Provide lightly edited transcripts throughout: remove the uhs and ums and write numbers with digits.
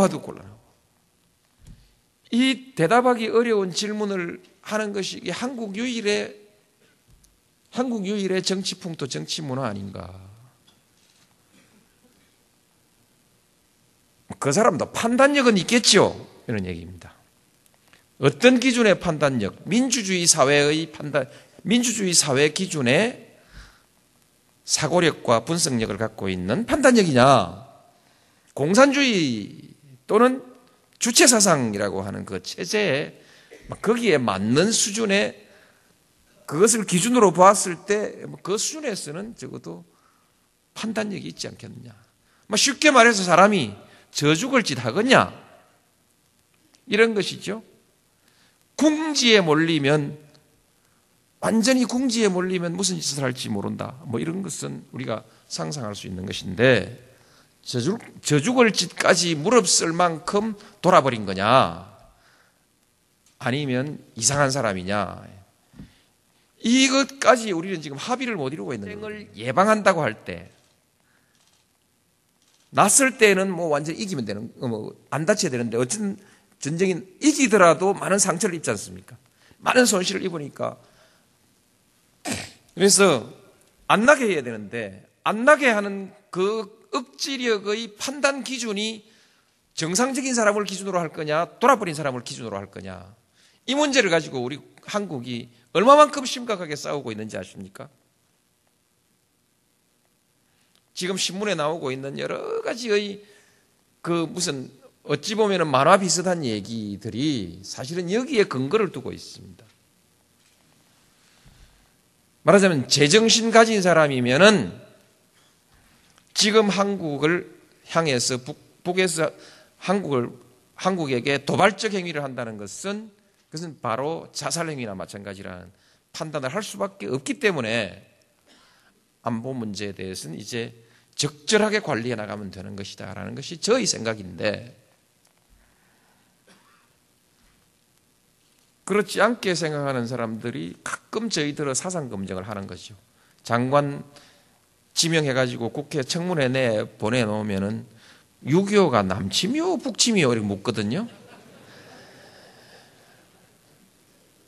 봐도 곤란하고. 이 대답하기 어려운 질문을 하는 것이 이게 한국 유일의 정치풍토, 정치문화 아닌가. 그 사람도 판단력은 있겠죠, 이런 얘기입니다. 어떤 기준의 판단력? 민주주의 사회 기준의 사고력과 분석력을 갖고 있는 판단력이냐, 공산주의 또는 주체사상이라고 하는 그 체제에 거기에 맞는 수준의 그것을 기준으로 보았을 때 그 수준에서는 적어도 판단력이 있지 않겠느냐. 쉽게 말해서 사람이 저죽을 짓 하겠냐, 이런 것이죠. 완전히 궁지에 몰리면 무슨 짓을 할지 모른다, 이런 것은 우리가 상상할 수 있는 것인데, 저죽을 짓까지 무릅쓸 만큼 돌아버린 거냐, 아니면 이상한 사람이냐, 이것까지 우리는 지금 합의를 못 이루고 있는 거예요. 전쟁을 예방한다고 할 때, 났을 때는 완전히 이기면 되는, 안 다쳐야 되는데, 어쨌든 전쟁이 이기더라도 많은 상처를 입지 않습니까? 많은 손실을 입으니까. 그래서 안 나게 해야 되는데, 안 나게 하는 그 억지력의 판단 기준이 정상적인 사람을 기준으로 할 거냐, 돌아버린 사람을 기준으로 할 거냐, 이 문제를 가지고 우리 한국이 얼마만큼 심각하게 싸우고 있는지 아십니까? 지금 신문에 나오고 있는 여러 가지의 어찌 보면 만화 비슷한 얘기들이 사실은 여기에 근거를 두고 있습니다. 말하자면 제정신 가진 사람이면은 지금 한국을 향해서 북에서 한국에게 도발적 행위를 한다는 것은 그것은 바로 자살 행위나 마찬가지라는 판단을 할 수밖에 없기 때문에 안보 문제에 대해서는 이제 적절하게 관리해 나가면 되는 것이다라는 것이 저의 생각인데, 그렇지 않게 생각하는 사람들이 가끔 저희들의 사상 검증을 하는 거죠. 장관 지명해가지고 국회 청문회 내에 보내놓으면은 6.25가 남침이요 북침이요 이렇게 묻거든요.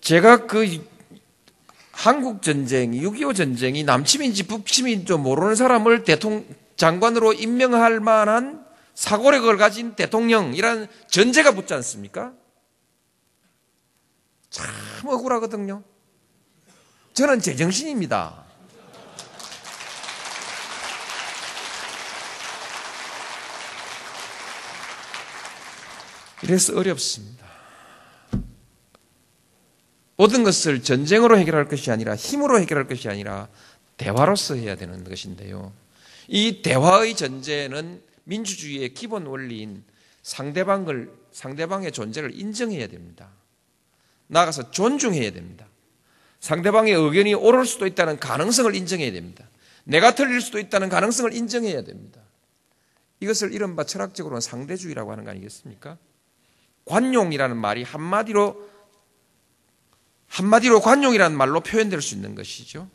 제가 한국 전쟁, 6.25 전쟁이 남침인지 북침인지 모르는 사람을 장관으로 임명할 만한 사고력을 가진 대통령이라는 전제가 붙지 않습니까? 참 억울하거든요. 저는 제정신입니다. 이래서 어렵습니다. 모든 것을 전쟁으로 해결할 것이 아니라, 힘으로 해결할 것이 아니라 대화로서 해야 되는 것인데요. 이 대화의 전제는 민주주의의 기본 원리인 상대방의 존재를 인정해야 됩니다. 나아가서 존중해야 됩니다. 상대방의 의견이 옳을 수도 있다는 가능성을 인정해야 됩니다. 내가 틀릴 수도 있다는 가능성을 인정해야 됩니다. 이것을 이른바 철학적으로는 상대주의라고 하는 거 아니겠습니까? 관용이라는 말이 한마디로 관용이라는 말로 표현될 수 있는 것이죠.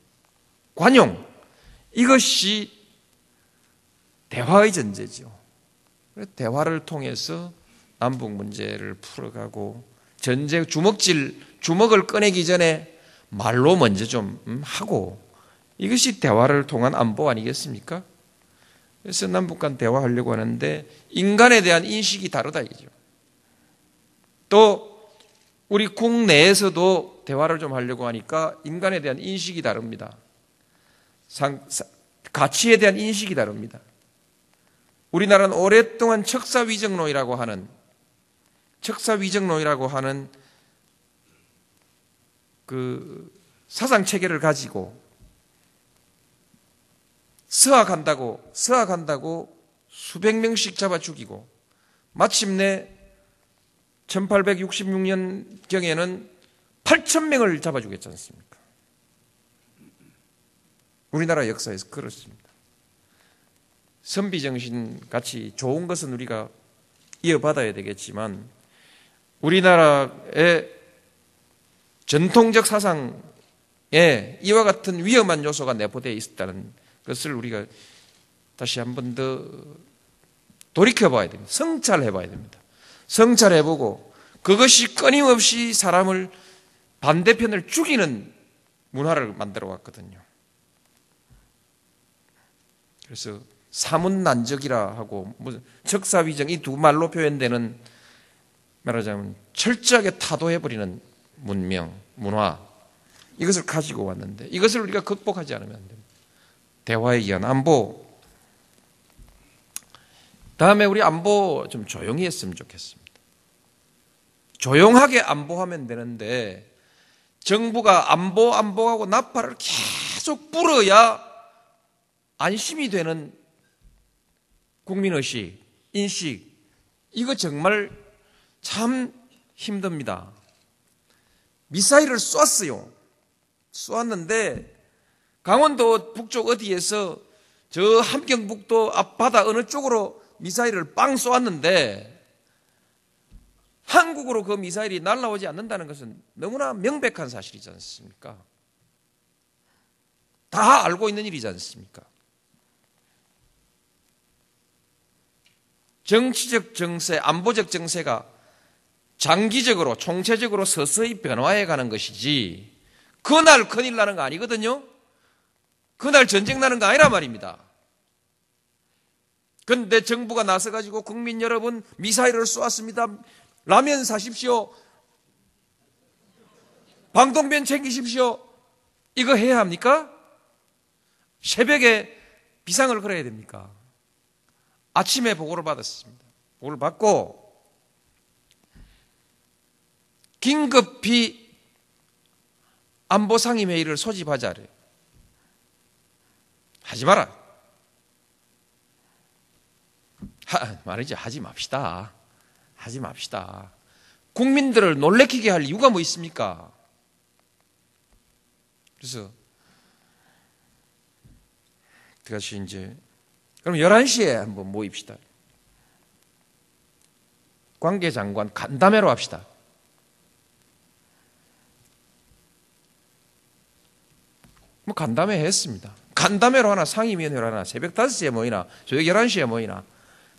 관용, 이것이 대화의 전제죠. 대화를 통해서 남북 문제를 풀어가고, 주먹을 꺼내기 전에 말로 먼저 좀 하고, 이것이 대화를 통한 안보 아니겠습니까? 그래서 남북 간 대화하려고 하는데 인간에 대한 인식이 다르다 이거죠. 또 우리 국내에서도 대화를 좀 하려고 하니까 인간에 대한 인식이 다릅니다. 가치에 대한 인식이 다릅니다. 우리나라는 오랫동안 척사위정론이라고 하는 그 사상 체계를 가지고 서학한다고 수백 명씩 잡아 죽이고, 마침내 1866년경에는 8,000명을 잡아 죽였지 않습니까? 우리나라 역사에서 그렇습니다. 선비정신 같이 좋은 것은 우리가 이어받아야 되겠지만, 우리나라의 전통적 사상에 이와 같은 위험한 요소가 내포되어 있었다는 것을 우리가 다시 한 번 더 돌이켜봐야 됩니다. 성찰해봐야 됩니다. 성찰해보고 그것이 끊임없이 사람을 반대편을 죽이는 문화를 만들어 왔거든요. 그래서 사문난적이라 하고 적사위정 이 두 말로 표현되는 말하자면 철저하게 타도해버리는 문명, 문화 이것을 가지고 왔는데 이것을 우리가 극복하지 않으면 안 됩니다. 대화에 의한 안보. 다음에 우리 안보 좀 조용히 했으면 좋겠습니다. 조용하게 안보하면 되는데 정부가 안보하고 나팔을 계속 불어야 안심이 되는 국민의식, 인식 이거 정말 참 힘듭니다. 미사일을 쏘았는데 강원도 북쪽 어디에서 저 함경북도 앞바다 어느 쪽으로 미사일을 빵 쏘았는데 한국으로 그 미사일이 날아오지 않는다는 것은 너무나 명백한 사실이지 않습니까? 다 알고 있는 일이지 않습니까? 정치적 정세, 안보적 정세가 장기적으로 총체적으로 서서히 변화해 가는 것이지 그날 큰일 나는 거 아니거든요. 그날 전쟁 나는 거 아니란 말입니다. 그런데 정부가 나서가지고 국민 여러분 미사일을 쏘았습니다. 라면 사십시오. 방독면 챙기십시오. 이거 해야 합니까? 새벽에 비상을 걸어야 됩니까? 아침에 보고를 받았습니다. 보고를 받고 긴급히 안보상임회의를 소집하자래요. 하지 마라. 말이지 하지 맙시다. 하지 맙시다. 국민들을 놀래키게 할 이유가 뭐 있습니까? 그래서 다시 이제 그럼 11시에 한번 모입시다. 관계장관 간담회로 합시다. 뭐 간담회 했습니다. 간담회로 하나 상임위원회로 하나 새벽 5시에 모이나 저녁 11시에 모이나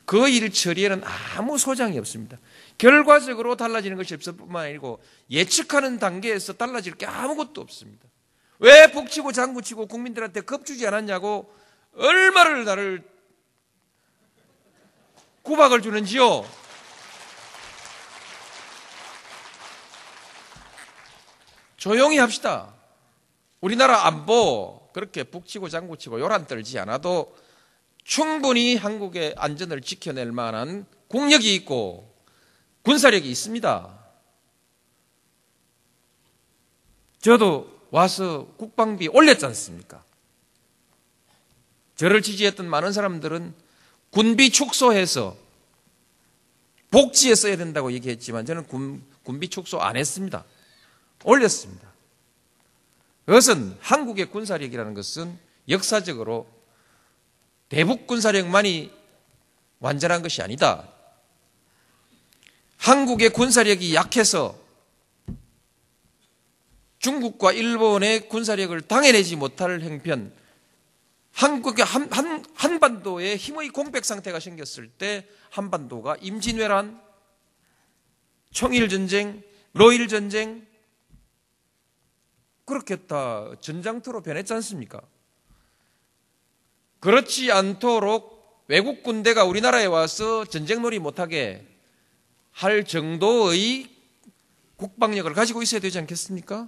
그 일 처리에는 아무 소장이 없습니다. 결과적으로 달라지는 것이 없을 뿐만 아니고 예측하는 단계에서 달라질 게 아무것도 없습니다. 왜 북치고 장구치고 국민들한테 겁주지 않았냐고 얼마를 나를 구박을 주는지요. 조용히 합시다. 우리나라 안보 그렇게 북치고 장구치고 요란 떨지 않아도 충분히 한국의 안전을 지켜낼 만한 국력이 있고 군사력이 있습니다. 저도 와서 국방비 올렸지 않습니까? 저를 지지했던 많은 사람들은 군비 축소해서 복지에 써야 된다고 얘기했지만 저는 군비 축소 안 했습니다. 올렸습니다. 그것은 한국의 군사력이라는 것은 역사적으로 대북 군사력만이 완전한 것이 아니다. 한국의 군사력이 약해서 중국과 일본의 군사력을 당해내지 못할 형편, 한국의 한반도에 힘의 공백 상태가 생겼을 때 한반도가 임진왜란, 청일전쟁, 로일전쟁 그렇게 다 전장터로 변했지 않습니까? 그렇지 않도록 외국 군대가 우리나라에 와서 전쟁놀이 못하게 할 정도의 국방력을 가지고 있어야 되지 않겠습니까?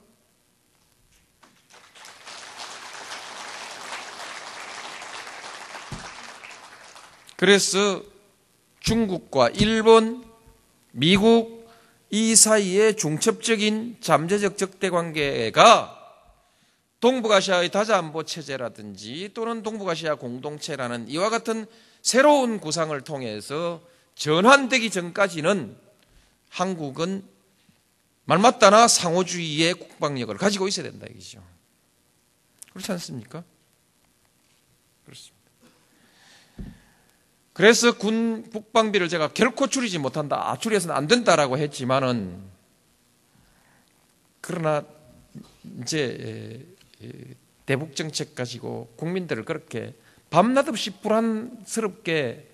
그래서 중국과 일본, 미국 이 사이의 중첩적인 잠재적 적대 관계가 동북아시아의 다자안보 체제라든지 또는 동북아시아 공동체라는 이와 같은 새로운 구상을 통해서 전환되기 전까지는 한국은 말맞다나 상호주의의 국방력을 가지고 있어야 된다 이거죠. 그렇지 않습니까? 그렇습니다. 그래서 군 국방비를 제가 결코 줄이지 못한다, 줄여서는 안 된다라고 했지만은 그러나 이제 대북 정책 가지고 국민들을 그렇게 밤낮 없이 불안스럽게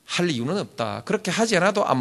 할 이유는 없다. 그렇게 하지 않아도 안